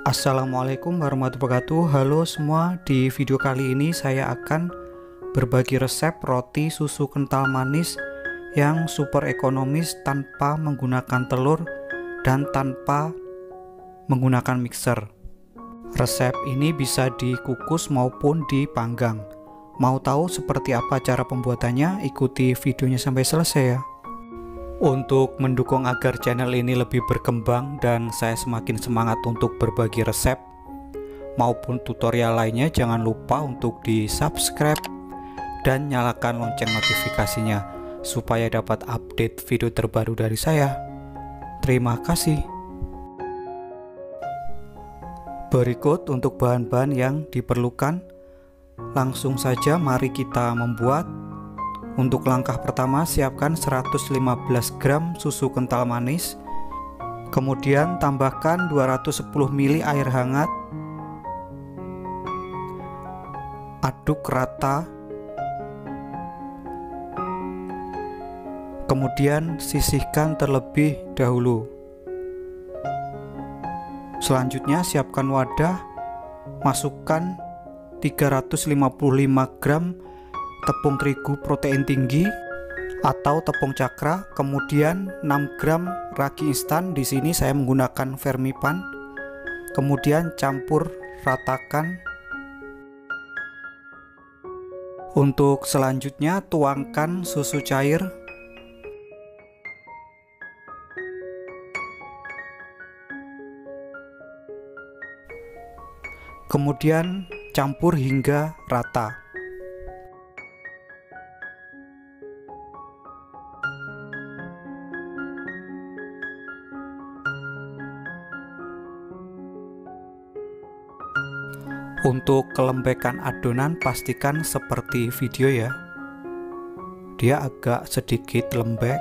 Assalamualaikum warahmatullahi wabarakatuh. Halo semua, di video kali ini saya akan berbagi resep roti susu kental manis yang super ekonomis tanpa menggunakan telur dan tanpa menggunakan mixer. Resep ini bisa dikukus maupun dipanggang. Mau tahu seperti apa cara pembuatannya? Ikuti videonya sampai selesai ya. Untuk mendukung agar channel ini lebih berkembang dan saya semakin semangat untuk berbagi resep maupun tutorial lainnya, jangan lupa untuk di subscribe dan nyalakan lonceng notifikasinya supaya dapat update video terbaru dari saya. Terima kasih. Berikut untuk bahan-bahan yang diperlukan. Langsung saja mari kita membuat. Untuk langkah pertama, siapkan 115 gram susu kental manis. Kemudian tambahkan 210 ml air hangat. Aduk rata. Kemudian sisihkan terlebih dahulu. Selanjutnya siapkan wadah. Masukkan 355 gram tepung terigu protein tinggi atau tepung cakra, kemudian 6 gram ragi instan. Di sini saya menggunakan Vermipan. Kemudian campur ratakan. Untuk selanjutnya tuangkan susu cair. Kemudian campur hingga rata. Untuk kelembekan adonan pastikan seperti video ya. Dia agak sedikit lembek.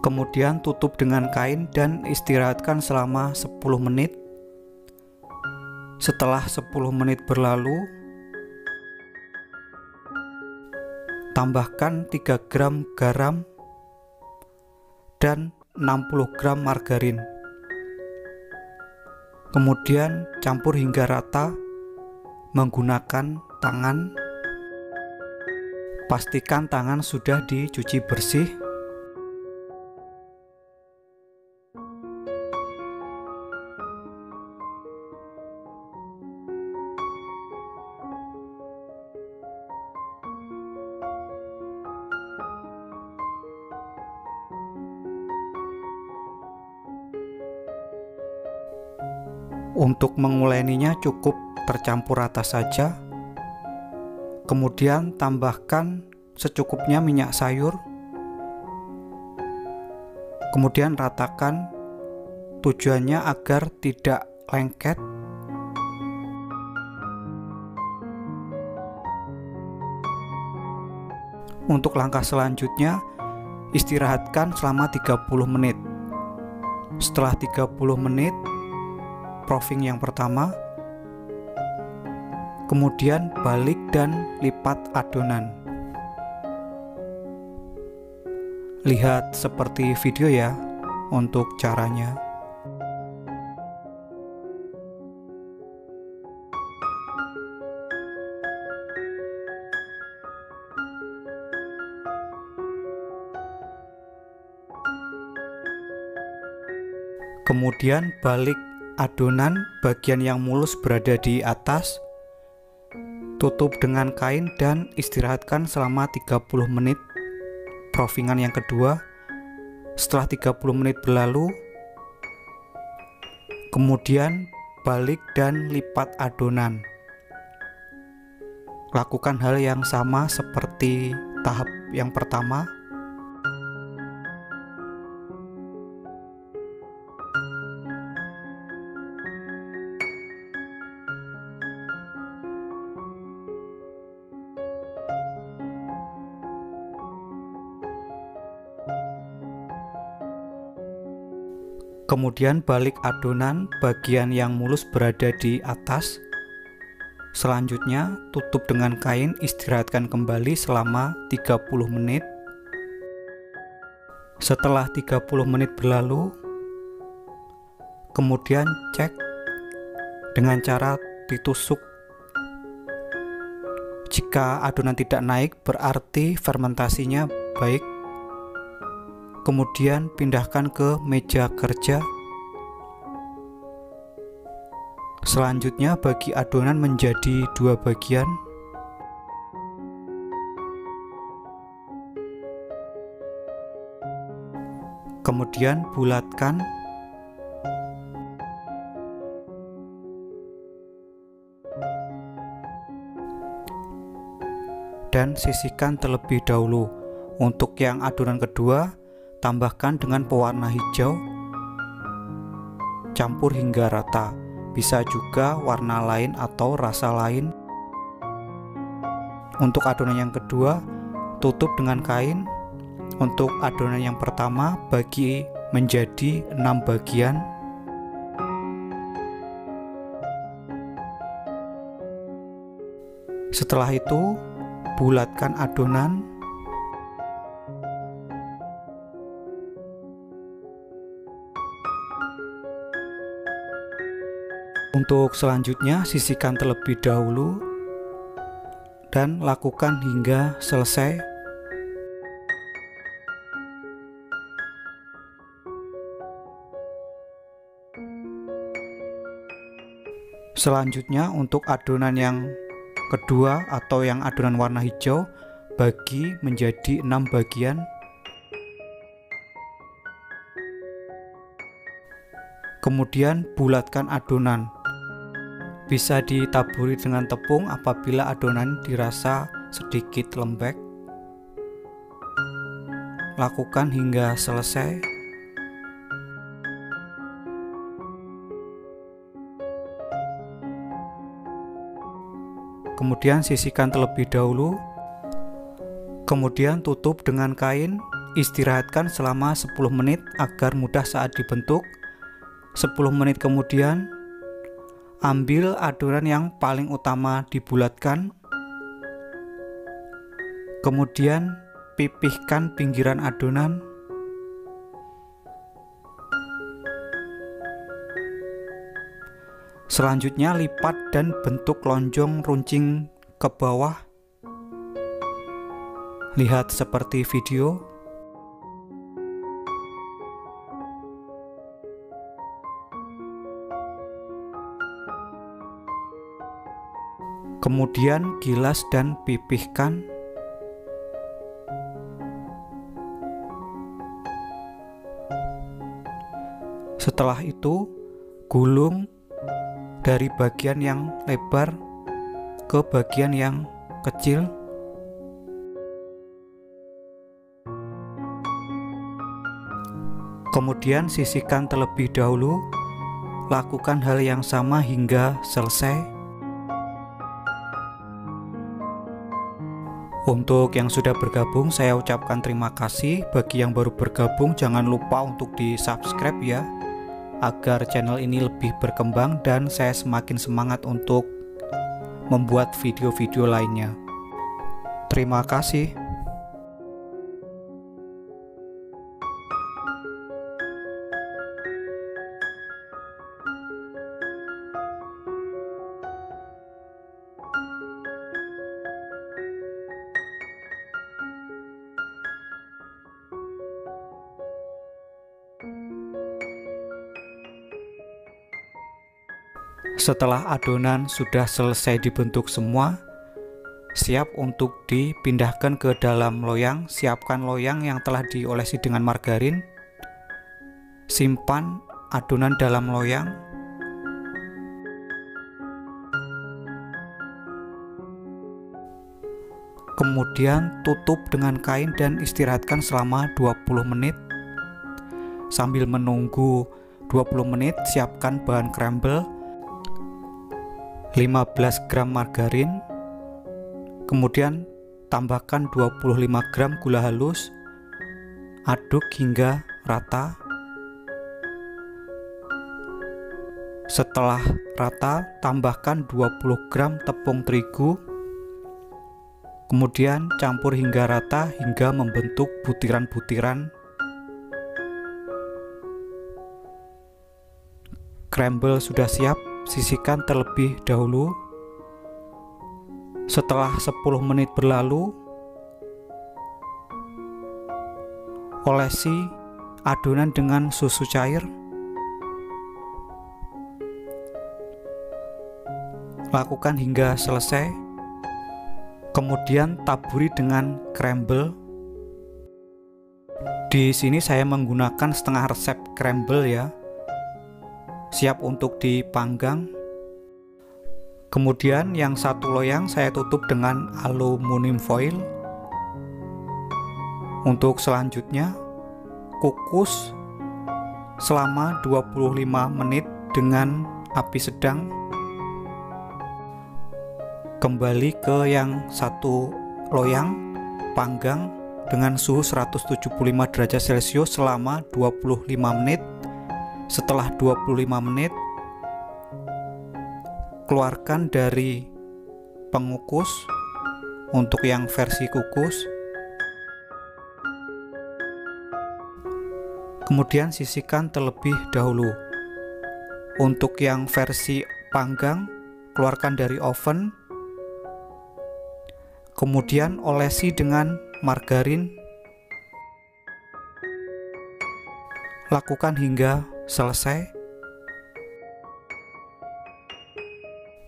Kemudian tutup dengan kain dan istirahatkan selama 10 menit. Setelah 10 menit berlalu, tambahkan 3 gram garam dan 60 gram margarin. Kemudian campur hingga rata menggunakan tangan. Pastikan tangan sudah dicuci bersih. Untuk menguleninya cukup tercampur rata saja. Kemudian tambahkan secukupnya minyak sayur. Kemudian ratakan, tujuannya agar tidak lengket. Untuk langkah selanjutnya, istirahatkan selama 30 menit. Setelah 30 menit, proofing yang pertama, kemudian balik dan lipat adonan. Lihat seperti video ya untuk caranya. Kemudian balik adonan, bagian yang mulus berada di atas. Tutup dengan kain dan istirahatkan selama 30 menit. Proofingan yang kedua. Setelah 30 menit berlalu, kemudian balik dan lipat adonan. Lakukan hal yang sama seperti tahap yang pertama. Kemudian balik adonan, bagian yang mulus berada di atas. Selanjutnya tutup dengan kain, istirahatkan kembali selama 30 menit. Setelah 30 menit berlalu, Kemudian cek dengan cara ditusuk. Jika adonan tidak naik, berarti fermentasinya baik. Kemudian pindahkan ke meja kerja. Selanjutnya bagi adonan menjadi 2 bagian. Kemudian bulatkan. Dan sisihkan terlebih dahulu. Untuk yang adonan kedua, tambahkan dengan pewarna hijau, campur hingga rata. Bisa juga warna lain atau rasa lain. Untuk adonan yang kedua, tutup dengan kain. Untuk adonan yang pertama, bagi menjadi 6 bagian. Setelah itu, bulatkan adonan. Untuk selanjutnya, sisihkan terlebih dahulu dan lakukan hingga selesai. Selanjutnya, untuk adonan yang kedua atau yang adonan warna hijau, bagi menjadi 6 bagian. Kemudian bulatkan adonan. Bisa ditaburi dengan tepung apabila adonan dirasa sedikit lembek. Lakukan hingga selesai. Kemudian sisihkan terlebih dahulu. Kemudian tutup dengan kain. Istirahatkan selama 10 menit agar mudah saat dibentuk. 10 menit kemudian, ambil adonan yang paling utama dibulatkan. Kemudian pipihkan pinggiran adonan. Selanjutnya lipat dan bentuk lonjong runcing ke bawah. Lihat seperti video. Kemudian gilas dan pipihkan. Setelah itu, gulung dari bagian yang lebar ke bagian yang kecil. Kemudian sisihkan terlebih dahulu. Lakukan hal yang sama hingga selesai. Untuk yang sudah bergabung, saya ucapkan terima kasih. Bagi yang baru bergabung, jangan lupa untuk di-subscribe ya, agar channel ini lebih berkembang dan saya semakin semangat untuk membuat video-video lainnya. Terima kasih. Setelah adonan sudah selesai dibentuk semua, siap untuk dipindahkan ke dalam loyang. Siapkan loyang yang telah diolesi dengan margarin. Simpan adonan dalam loyang. Kemudian tutup dengan kain dan istirahatkan selama 20 menit. Sambil menunggu 20 menit, siapkan bahan crumble. 15 gram margarin, kemudian tambahkan 25 gram gula halus, aduk hingga rata. Setelah rata, tambahkan 20 gram tepung terigu, kemudian campur hingga rata hingga membentuk butiran-butiran. Scramble sudah siap, sisihkan terlebih dahulu. Setelah 10 menit berlalu, olesi adonan dengan susu cair. Lakukan hingga selesai. Kemudian taburi dengan crumble. Di sini saya menggunakan setengah resep crumble ya. Siap untuk dipanggang. Kemudian yang satu loyang saya tutup dengan aluminium foil. Untuk selanjutnya, kukus selama 25 menit dengan api sedang. Kembali ke yang satu loyang, panggang dengan suhu 175 derajat Celcius selama 25 menit. Setelah 25 menit, keluarkan dari pengukus untuk yang versi kukus. Kemudian sisihkan terlebih dahulu. Untuk yang versi panggang, keluarkan dari oven. Kemudian olesi dengan margarin. Lakukan hingga selesai.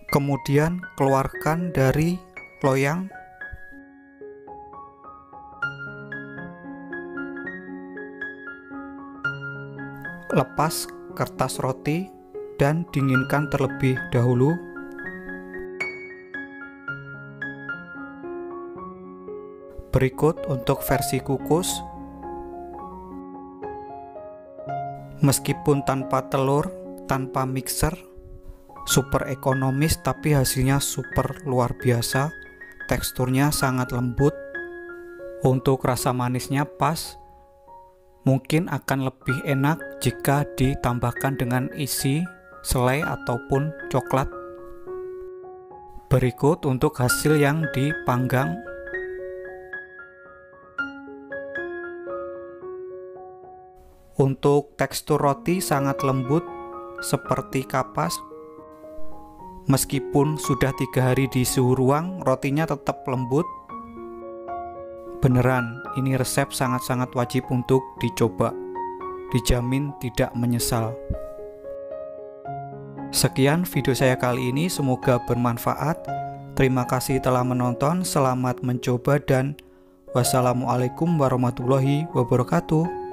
Kemudian keluarkan dari loyang. Lepas kertas roti dan dinginkan terlebih dahulu. Berikut untuk versi kukus. Meskipun tanpa telur, tanpa mixer, super ekonomis tapi hasilnya super luar biasa. Teksturnya sangat lembut. Untuk rasa manisnya pas. Mungkin akan lebih enak jika ditambahkan dengan isi selai ataupun coklat. Berikut untuk hasil yang dipanggang. Untuk tekstur roti sangat lembut seperti kapas. Meskipun sudah 3 hari di suhu ruang, rotinya tetap lembut. Beneran, ini resep sangat-sangat wajib untuk dicoba. Dijamin tidak menyesal. Sekian video saya kali ini, semoga bermanfaat. Terima kasih telah menonton, selamat mencoba dan wassalamualaikum warahmatullahi wabarakatuh.